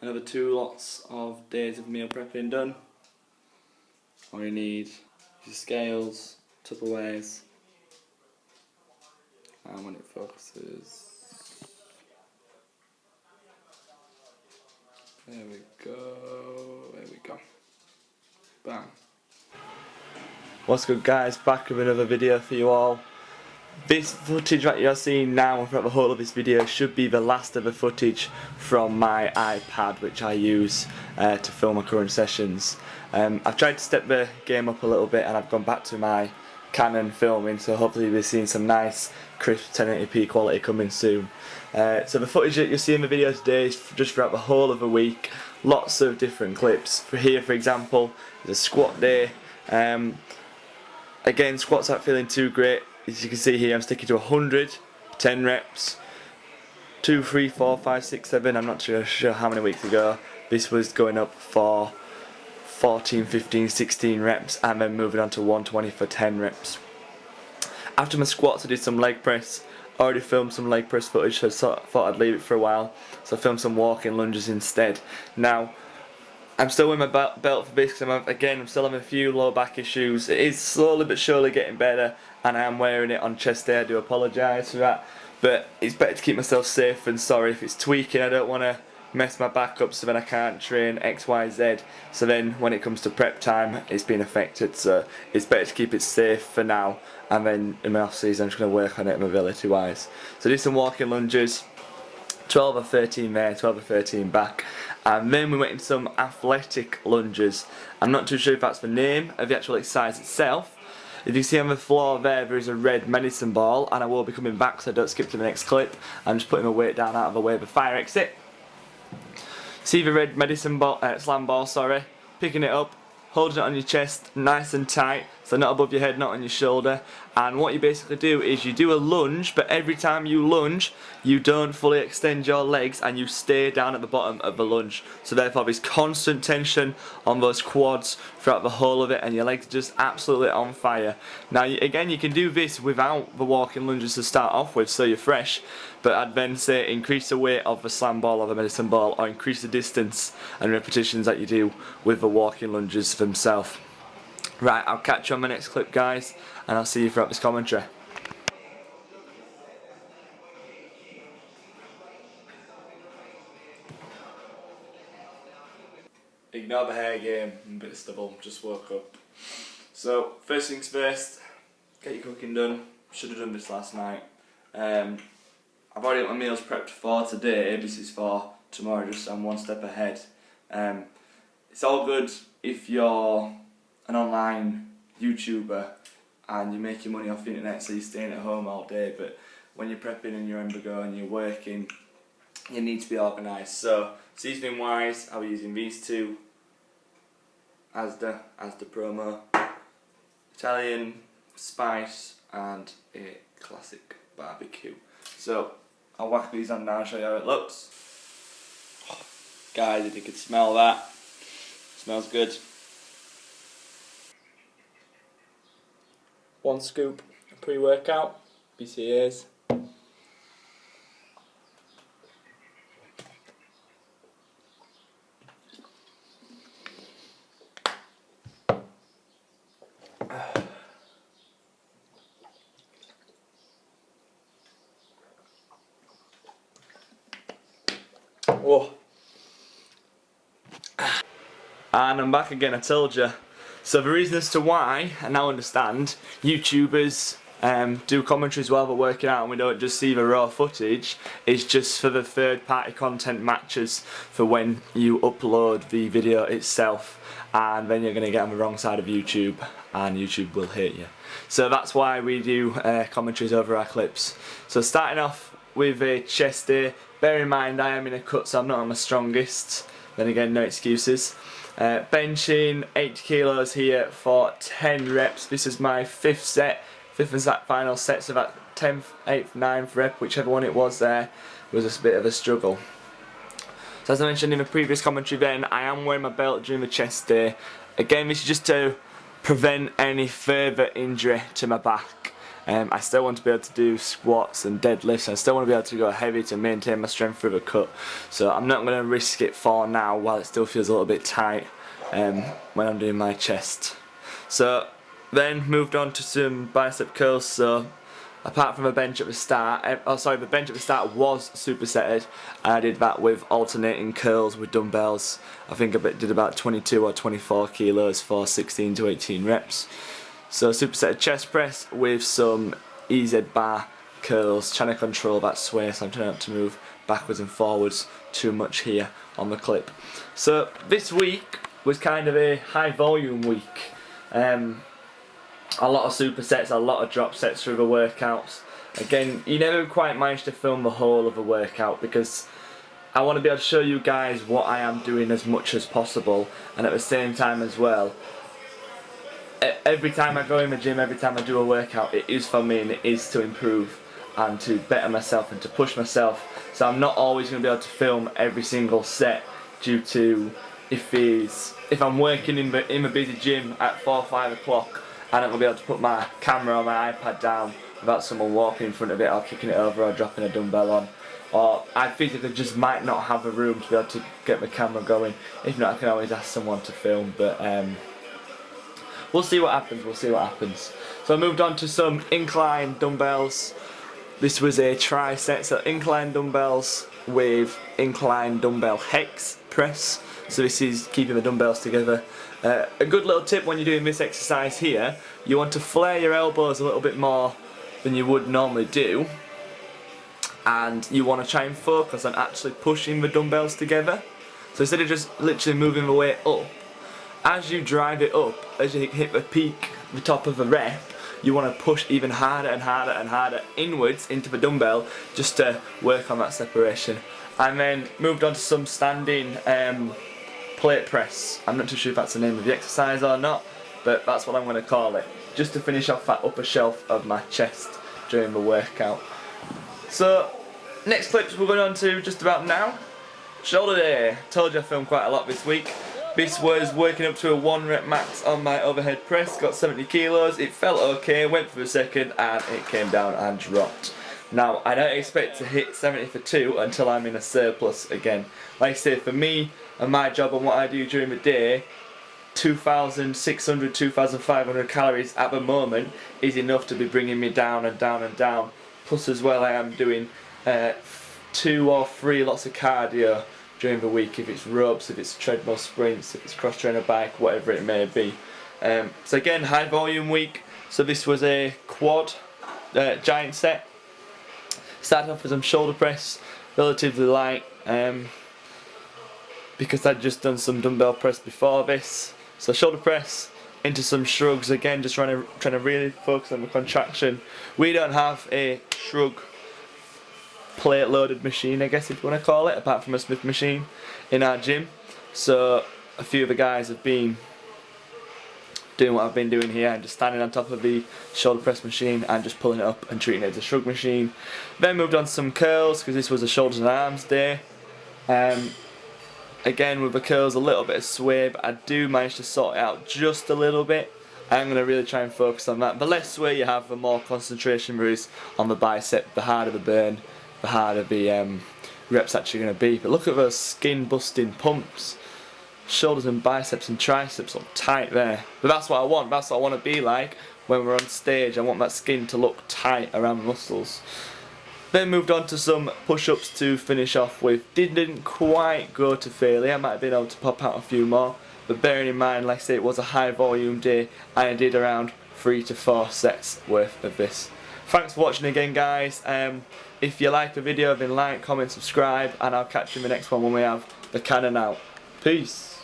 another 2 lots of days of meal prepping done. All you need is your scales, Tupperwares, and when it focuses, there we go, bam. What's good guys, back with another video for you all. This footage that you're seeing now throughout the whole of this video should be the last of the footage from my iPad, which I use to film my current sessions. I've tried to step the game up a little bit and I've gone back to my Canon filming, so hopefully we're seeing some nice crisp 1080p quality coming soon. So the footage that you'll see in the video today is just throughout the whole of the week. Lots of different clips. For here, for example, is a squat day. Again, squats aren't feeling too great. As you can see here, I'm sticking to 100, 10 reps, 2, 3, 4, 5, 6, 7, I'm not sure how many weeks ago. This was going up for 14, 15, 16 reps and then moving on to 120 for 10 reps. After my squats I did some leg press. Already filmed some leg press footage, so I thought I'd leave it for a while. So I filmed some walking lunges instead. Now, I'm still wearing my belt for this because I'm still having a few low back issues. It is slowly but surely getting better and I am wearing it on chest day. I do apologise for that, but it's better to keep myself safe than sorry. If it's tweaking, I don't want to mess my back up so then I can't train X, Y, Z. So then when it comes to prep time, it's been affected. So it's better to keep it safe for now, and then in my off season I'm just going to work on it mobility wise. So do some walking lunges, 12 or 13 there, 12 or 13 back. And then we went into some athletic lunges. I'm not too sure if that's the name of the actual exercise itself. If you see on the floor there is a red medicine ball, and I will be coming back so I don't skip to the next clip. I'm just putting my weight down out of the way of the fire exit. See the red medicine ball, slam ball, sorry. Picking it up, holding it on your chest nice and tight, so not above your head, not on your shoulder. And what you basically do is you do a lunge, but every time you lunge you don't fully extend your legs and you stay down at the bottom of the lunge. So therefore there's constant tension on those quads throughout the whole of it and your legs are just absolutely on fire. Now again, you can do this without the walking lunges to start off with, so you're fresh, but I'd then say increase the weight of the slam ball or the medicine ball, or increase the distance and repetitions that you do with the walking lunges themselves. Right, I'll catch you on my next clip guys, and I'll see you throughout this commentary. Ignore the hair game, I'm a bit stubble, just woke up. So, first things first, get your cooking done. Should have done this last night. I've already got my meals prepped for today, this is for tomorrow, just so I'm one step ahead. It's all good if you're an online YouTuber and you're making money off the internet, so you're staying at home all day, but when you're prepping and you're on the go and you're working, you need to be organised. So seasoning wise, I'll be using these two, Asda promo, Italian spice and a classic barbecue. So I'll whack these on now and show you how it looks. Oh, guys, if you could smell that, it smells good. 1 scoop of pre-workout, BCAAs. Whoa. And I'm back again, I told you. So the reason as to why, I now understand, YouTubers do commentaries while they're working out and we don't just see the raw footage, is just for the third party content matches for when you upload the video itself, and then you're going to get on the wrong side of YouTube and YouTube will hate you. So that's why we do commentaries over our clips. So starting off with a chest day, bear in mind I am in a cut so I'm not on my strongest, then again no excuses. Benching 80 kilos here for 10 reps. This is my fifth and final set, so that 10th, 8th, 9th rep, whichever one it was there, was a bit of a struggle. So as I mentioned in the previous commentary then, I am wearing my belt during the chest day. Again, this is just to prevent any further injury to my back. I still want to be able to do squats and deadlifts. I still want to be able to go heavy to maintain my strength through the cut. So I'm not going to risk it for now while it still feels a little bit tight when I'm doing my chest. So then moved on to some bicep curls. So apart from a bench at the start, the bench at the start was supersetted. I did that with alternating curls with dumbbells. I think I did about 22 or 24 kilos for 16 to 18 reps. So supersetted chest press with some EZ bar curls, trying to control that sway, so I'm trying not to move backwards and forwards too much here on the clip. So this week was kind of a high volume week. A lot of supersets, a lot of drop sets through the workouts. Again, you never quite manage to film the whole of a workout because I want to be able to show you guys what I am doing as much as possible, and at the same time as well, every time I go in the gym, every time I do a workout, it is for me and it is to improve and to better myself and to push myself. So I'm not always going to be able to film every single set due to if I'm working in a busy gym at 4 or 5 o'clock, I'm not going to be able to put my camera or my iPad down without someone walking in front of it or kicking it over or dropping a dumbbell on. Or I physically just might not have a room to be able to get my camera going. If not, I can always ask someone to film, but we'll see what happens, So I moved on to some incline dumbbells. This was a tri-set, so incline dumbbells with incline dumbbell hex press. So this is keeping the dumbbells together. A good little tip when you're doing this exercise here, you want to flare your elbows a little bit more than you would normally do. And you want to try and focus on actually pushing the dumbbells together. So instead of just literally moving the weight up, as you drive it up, as you hit the peak, the top of the rep, you want to push even harder and harder and harder inwards into the dumbbell just to work on that separation. And then moved on to some standing plate press. I'm not too sure if that's the name of the exercise or not, but that's what I'm going to call it, just to finish off that upper shelf of my chest during the workout. So next clips we're going on to just about now. Shoulder day. Told you I filmed quite a lot this week. This was working up to a 1 rep max on my overhead press, got 70 kilos, it felt okay, went for a second and it came down and dropped. Now I don't expect to hit 70 for 2 until I'm in a surplus again. Like I say, for me and my job and what I do during the day, 2,600, 2,500 calories at the moment is enough to be bringing me down and down and down. Plus as well I am doing 2 or 3 lots of cardio during the week, if it's ropes, if it's treadmill sprints, if it's cross trainer bike, whatever it may be. So again, high volume week. So this was a quad giant set. Started off with some shoulder press, relatively light, because I'd just done some dumbbell press before this. So shoulder press into some shrugs again, just trying to really focus on the contraction. We don't have a shrug plate loaded machine, I guess if you want to call it, apart from a Smith machine in our gym. So a few of the guys have been doing what I've been doing here and just standing on top of the shoulder press machine and just pulling it up and treating it as a shrug machine. Then moved on to some curls because this was a shoulders and arms day. Again with the curls, a little bit of sway, but I do manage to sort it out just a little bit. I'm going to really try and focus on that. The less sway you have, the more concentration there is on the bicep, the harder the burn, the harder the reps actually going to be. But look at those skin busting pumps. Shoulders and biceps and triceps look tight there. But that's what I want. That's what I want to be like when we're on stage. I want that skin to look tight around the muscles. Then moved on to some push-ups to finish off with. Didn't quite go to failure. I might have been able to pop out a few more. But bearing in mind, like I say, it was a high volume day. I did around 3 to 4 sets worth of this. Thanks for watching again, guys. If you like the video, then like, comment, subscribe, and I'll catch you in the next one when we have the cannon out. Peace.